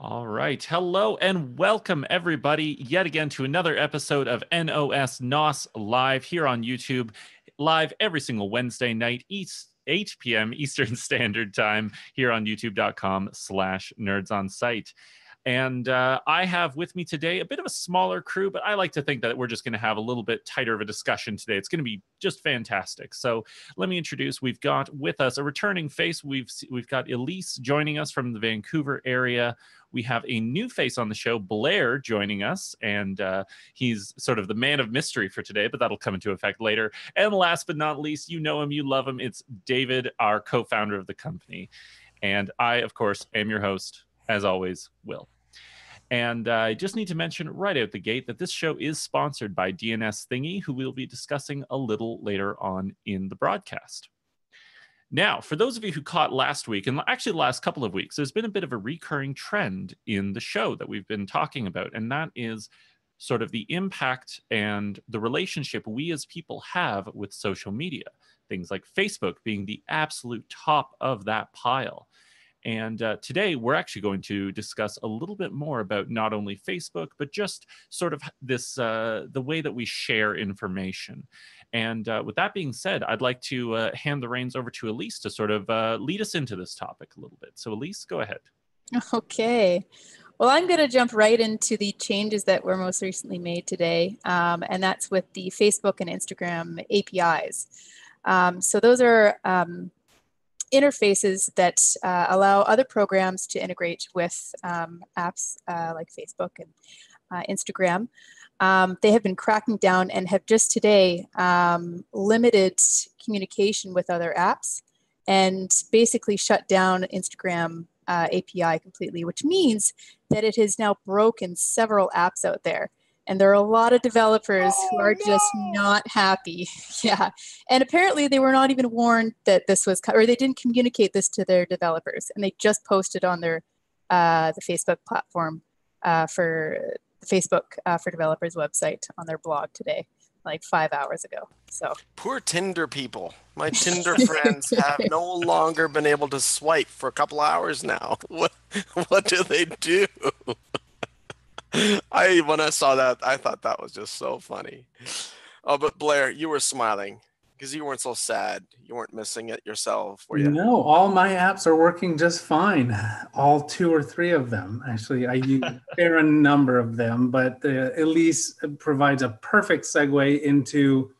All right. Hello and welcome, everybody, yet again to another episode of NOS Live here on YouTube, live every single Wednesday night, 8 p.m. Eastern Standard Time here on youtube.com/nerdsonsite. And I have with me today a bit of a smaller crew, but I like to think that we're just going to have a little bit tighter of a discussion today. It's going to be just fantastic. So let me introduce, we've got with us a returning face. We've got Elyse joining us from the Vancouver area. We have a new face on the show, Blair, joining us, and he's sort of the man of mystery for today, but that'll come into effect later. And last but not least, you know him, you love him. It's David, our co-founder of the company. And I, of course, am your host, as always, Will. And I just need to mention right out the gate that this show is sponsored by DNS Thingy, who we'll be discussing a little later on in the broadcast. Now, for those of you who caught last week, and actually the last couple of weeks, there's been a bit of a recurring trend in the show that we've been talking about, and that is sort of the impact and the relationship we as people have with social media. Things like Facebook being the absolute top of that pile. And today, we're actually going to discuss a little bit more about not only Facebook, but just sort of this, the way that we share information. And with that being said, I'd like to hand the reins over to Elyse to sort of lead us into this topic a little bit. So Elyse, go ahead. Okay. Well, I'm going to jump right into the changes that were most recently made today, and that's with the Facebook and Instagram APIs. So those are interfaces that allow other programs to integrate with apps like Facebook and Instagram. They have been cracking down and have just today limited communication with other apps and basically shut down Instagram API completely, which means that it has now broken several apps out there. And there are a lot of developers who are just not happy. Yeah. And apparently they were not even warned that this was, or they didn't communicate this to their developers. And they just posted on their, the Facebook platform for the Facebook for Developers website on their blog today, like 5 hours ago. So poor Tinder people. My Tinder friends have no longer been able to swipe for a couple hours now. What do they do? When I saw that, I thought that was just so funny. Oh, but Blair, you were smiling because you weren't so sad. You weren't missing it yourself, were you? No, all my apps are working just fine. All 2 or 3 of them. Actually, I use a fair number of them, but Elyse provides a perfect segue into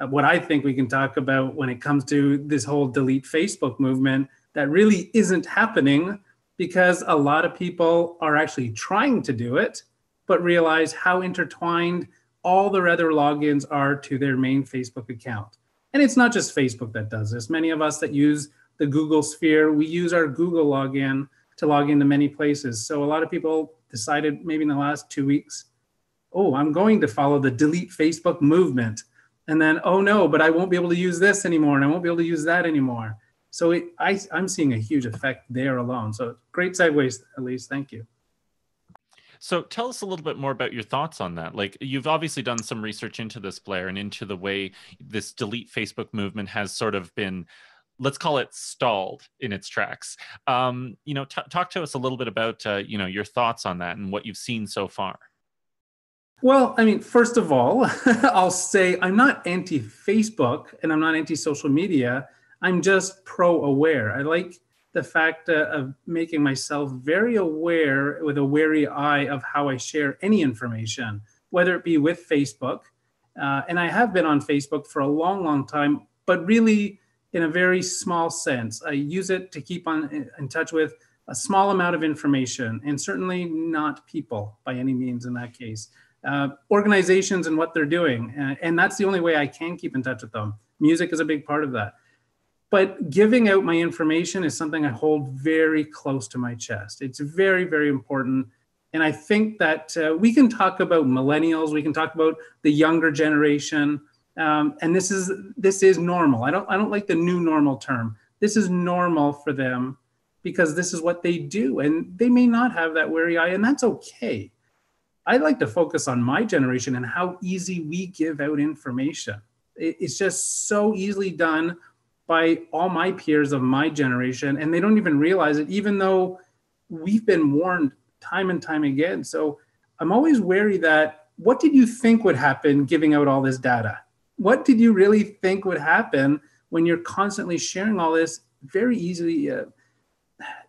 what I think we can talk about when it comes to this whole delete Facebook movement that really isn't happening because a lot of people are actually trying to do it, but realize how intertwined all their other logins are to their main Facebook account. And it's not just Facebook that does this. Many of us that use the Google Sphere, we use our Google login to log into many places. So a lot of people decided maybe in the last 2 weeks, oh, I'm going to follow the delete Facebook movement. And then, oh no, but I won't be able to use this anymore and I won't be able to use that anymore. So I'm seeing a huge effect there alone. So great segues, Elyse, thank you. So tell us a little bit more about your thoughts on that. Like, you've obviously done some research into this, Blair, and into the way this delete Facebook movement has sort of been, let's call it, stalled in its tracks. Talk to us a little bit about, your thoughts on that and what you've seen so far. Well, I mean, first of all, I'll say I'm not anti-Facebook and I'm not anti-social media. I'm just pro-aware. I like the fact of making myself very aware with a wary eye of how I share any information, whether it be with Facebook. And I have been on Facebook for a long, long time, but really in a very small sense. I use it to keep in touch with a small amount of information, and certainly not people by any means in that case. Organizations and what they're doing. And that's the only way I can keep in touch with them. Music is a big part of that. But giving out my information is something I hold very close to my chest. It's very, very important. And I think that we can talk about millennials, we can talk about the younger generation, and this is normal. I don't like the new normal term. This is normal for them because this is what they do, and they may not have that wary eye, and that's okay. I'd like to focus on my generation and how easy we give out information. It's just so easily done by all my peers of my generation, and they don't even realize it, even though we've been warned time and time again. So I'm always wary that, what did you think would happen giving out all this data? What did you really think would happen when you're constantly sharing all this very easily?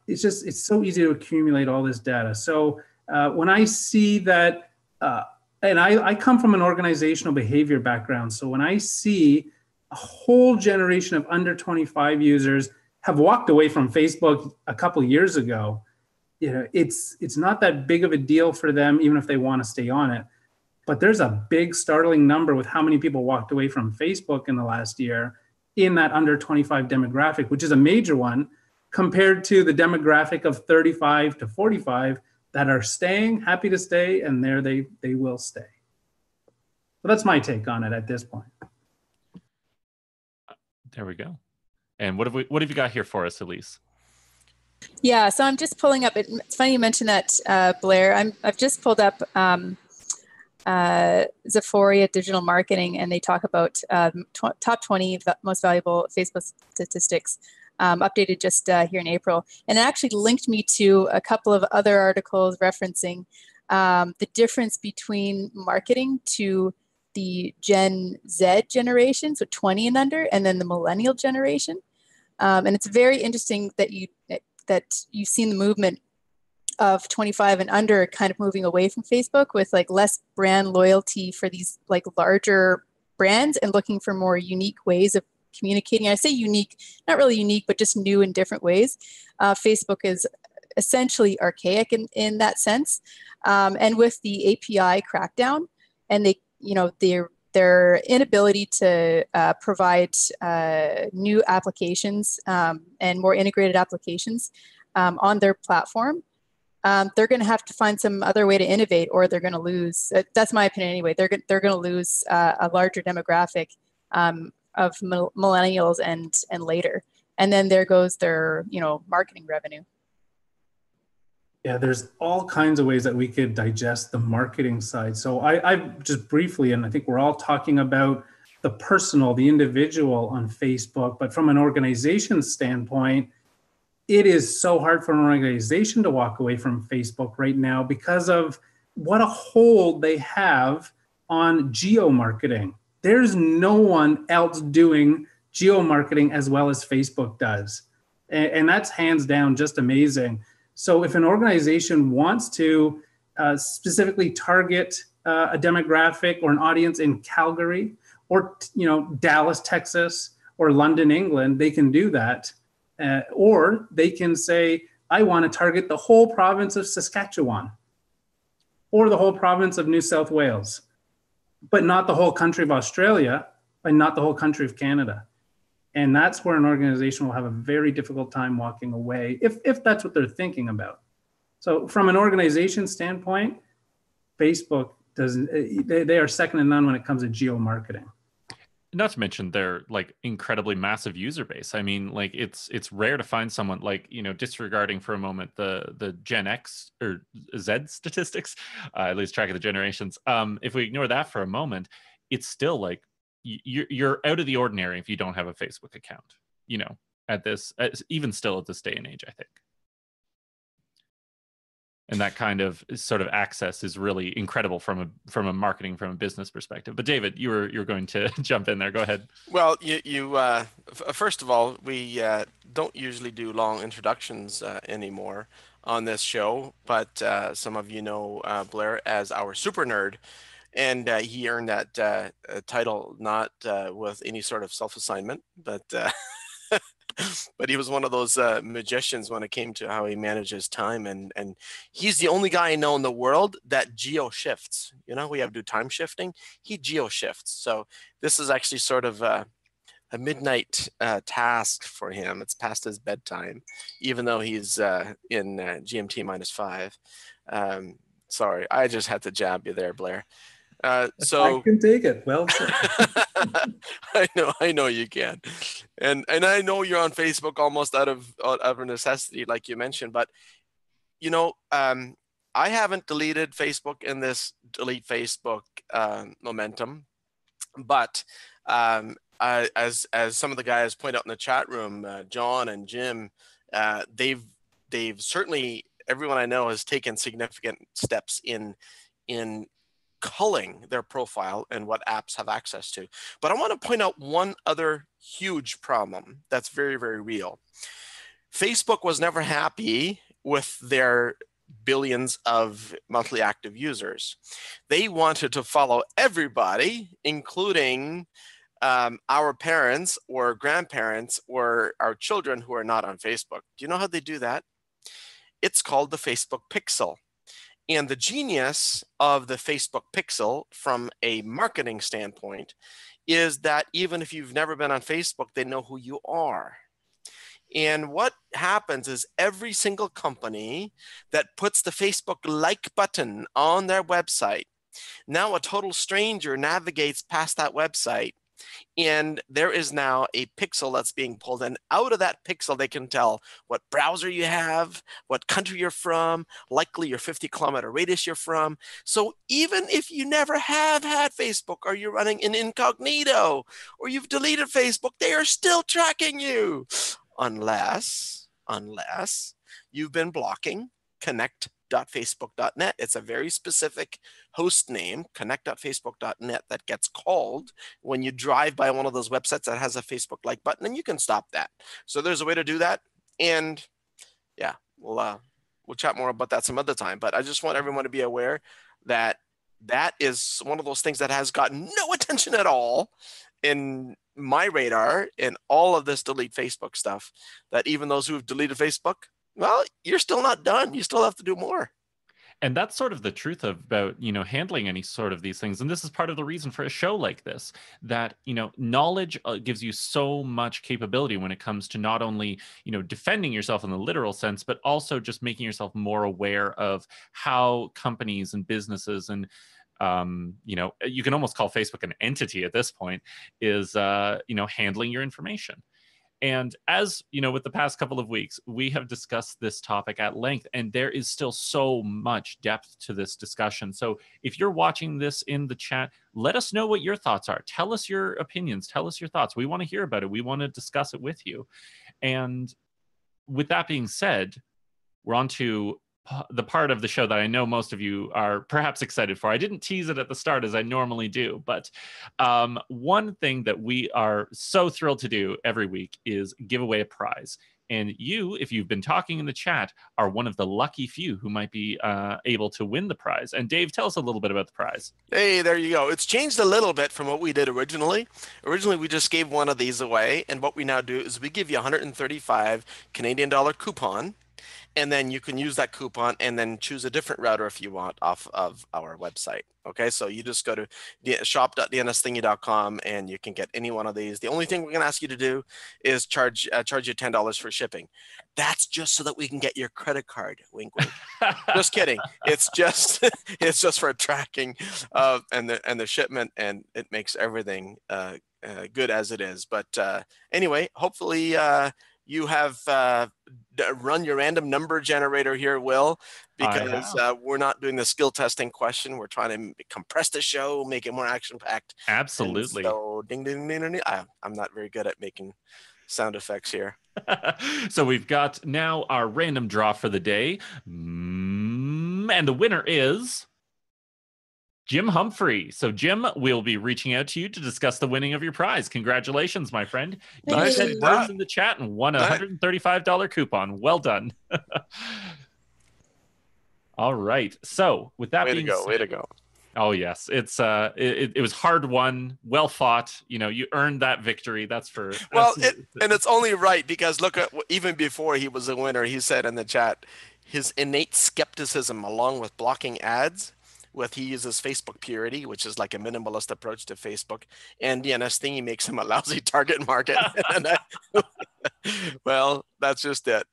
It's so easy to accumulate all this data. So when I see that, and I come from an organizational behavior background. So when I see a whole generation of under 25 users have walked away from Facebook a couple of years ago, it's not that big of a deal for them, even if they want to stay on it. But there's a big startling number with how many people walked away from Facebook in the last year in that under 25 demographic, which is a major one, compared to the demographic of 35 to 45 that are staying, happy to stay, and there they will stay. So that's my take on it at this point. There we go. And what have you got here for us, Elyse? Yeah, so I'm just pulling up. It's funny you mentioned that, Blair. I've just pulled up Zephoria Digital Marketing, and they talk about top 20 most valuable Facebook statistics, updated just here in April. And it actually linked me to a couple of other articles referencing the difference between marketing to the Gen Z generation, so 20 and under, and then the millennial generation. And it's very interesting that you've seen the movement of 25 and under kind of moving away from Facebook with like less brand loyalty for these like larger brands and looking for more unique ways of communicating. I say unique, not really unique, but just new and different ways. Facebook is essentially archaic in that sense. And with the API crackdown and their inability to provide new applications and more integrated applications on their platform, they're going to have to find some other way to innovate, or they're going to lose. That's my opinion anyway. They're going to lose a larger demographic of millennials and later, and then there goes their marketing revenue. Yeah, there's all kinds of ways that we could digest the marketing side. So I just briefly, and I think we're all talking about the personal, the individual on Facebook, but from an organization standpoint, it is so hard for an organization to walk away from Facebook right now because of what a hold they have on geo-marketing. There's no one else doing geo-marketing as well as Facebook does. And that's hands down just amazing. So if an organization wants to specifically target a demographic or an audience in Calgary or Dallas, Texas, or London, England, they can do that. Or they can say, I want to target the whole province of Saskatchewan or the whole province of New South Wales, but not the whole country of Australia and not the whole country of Canada. And that's where an organization will have a very difficult time walking away if that's what they're thinking about. So from an organization standpoint, Facebook they are second to none when it comes to geo-marketing. Not to mention their like incredibly massive user base. I mean, like it's rare to find someone like, disregarding for a moment the Gen X or Z statistics, at least track of the generations. If we ignore that for a moment, it's still like you're out of the ordinary if you don't have a Facebook account, even still at this day and age, I think. And that kind of sort of access is really incredible from a marketing, from a business perspective. But David, you're going to jump in there. Go ahead. Well, first of all, we don't usually do long introductions anymore on this show, but some of you know Blair as our super nerd. And he earned that title not with any sort of self-assignment, but but he was one of those magicians when it came to how he manages time. And he's the only guy I know in the world that geo shifts. We have to do time shifting. He geo shifts. So this is actually sort of a midnight task for him. It's past his bedtime, even though he's in GMT -5. Sorry, I just had to jab you there, Blair. So I can take it. Well said. I know you can, and I know you're on Facebook almost out of necessity, like you mentioned. But I haven't deleted Facebook in this delete Facebook momentum. But as some of the guys point out in the chat room, John and Jim, they've certainly everyone I know has taken significant steps in culling their profile and what apps have access to. But I want to point out one other huge problem that's very, very real. Facebook was never happy with their billions of monthly active users. They wanted to follow everybody, including our parents or grandparents or our children who are not on Facebook. Do you know how they do that? It's called the Facebook Pixel. And the genius of the Facebook Pixel from a marketing standpoint is that even if you've never been on Facebook, they know who you are. And what happens is every single company that puts the Facebook like button on their website, now a total stranger navigates past that website, and there is now a pixel that's being pulled, and out of that pixel they can tell what browser you have, what country you're from, likely your 50-kilometer radius you're from. So even if you never have had Facebook, or you're running in incognito, or you've deleted Facebook, they are still tracking you, unless you've been blocking connect.facebook.net. It's a very specific host name, connect.facebook.net, that gets called when you drive by one of those websites that has a Facebook like button, and you can stop that. So there's a way to do that. And yeah, we'll chat more about that some other time. But I just want everyone to be aware that that is one of those things that has gotten no attention at all in my radar in all of this delete Facebook stuff, that even those who have deleted Facebook, well, you're still not done. You still have to do more. And that's sort of the truth about, handling any sort of these things. And this is part of the reason for a show like this, that, knowledge gives you so much capability when it comes to not only, defending yourself in the literal sense, but also just making yourself more aware of how companies and businesses and, you can almost call Facebook an entity at this point, is, handling your information. And as with the past couple of weeks, we have discussed this topic at length, and there is still so much depth to this discussion. So if you're watching this in the chat, let us know what your thoughts are. Tell us your opinions. Tell us your thoughts. We want to hear about it. We want to discuss it with you. And with that being said, we're on to the part of the show that I know most of you are perhaps excited for. I didn't tease it at the start as I normally do, but one thing that we are so thrilled to do every week is give away a prize. And you, if you've been talking in the chat, are one of the lucky few who might be able to win the prize. And Dave, tell us a little bit about the prize. Hey, there you go. It's changed a little bit from what we did originally. Originally, we just gave one of these away. And what we now do is we give you 135 Canadian dollar coupon. And then you can use that coupon and then choose a different router if you want off of our website. Okay, so you just go to shop.dnsthingy.com and you can get any one of these. The only thing we're going to ask you to do is charge you $10 for shipping. That's just so that we can get your credit card. Wink, wink. Just kidding. It's just for tracking and the shipment, and it makes everything good as it is. But anyway, hopefully you have run your random number generator here, Will, because we're not doing the skill testing question. We're trying to compress the show, make it more action-packed. Absolutely. And so ding, ding, ding, ding, ding. I'm not very good at making sound effects here. So we've got now our random draw for the day. And the winner is Jim Humphrey. So Jim, we'll be reaching out to you to discuss the winning of your prize. Congratulations, my friend. You said words in the chat and won a $135 coupon. Well done. All right. So with that being said, way to go. Oh yes, it was hard won, well fought. You earned that victory. That's for and it's only right because look at even before he was a winner, he said in the chat his innate skepticism along with blocking ads. He uses Facebook Purity, which is like a minimalist approach to Facebook, and DNS Thingy makes him a lousy target market. Well, that's just it.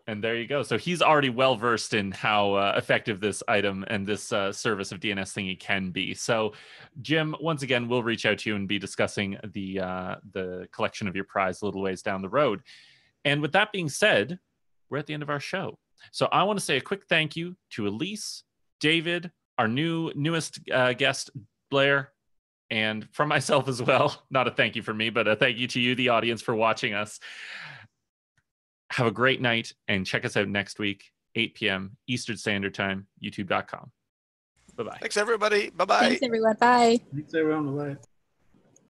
And there you go. So he's already well versed in how effective this item and this service of DNS Thingy can be. So, Jim, once again, we'll reach out to you and be discussing the collection of your prize a little ways down the road. And with that being said, we're at the end of our show. So I want to say a quick thank you to Elyse, David, our newest guest, Blair, and from myself as well. Not a thank you for me, but a thank you to you, the audience, for watching us. Have a great night and check us out next week. 8 p.m. Eastern Standard Time, youtube.com. Bye-bye. Thanks, everybody. Bye-bye. Thanks, everyone. Bye. Thanks, everyone. Bye.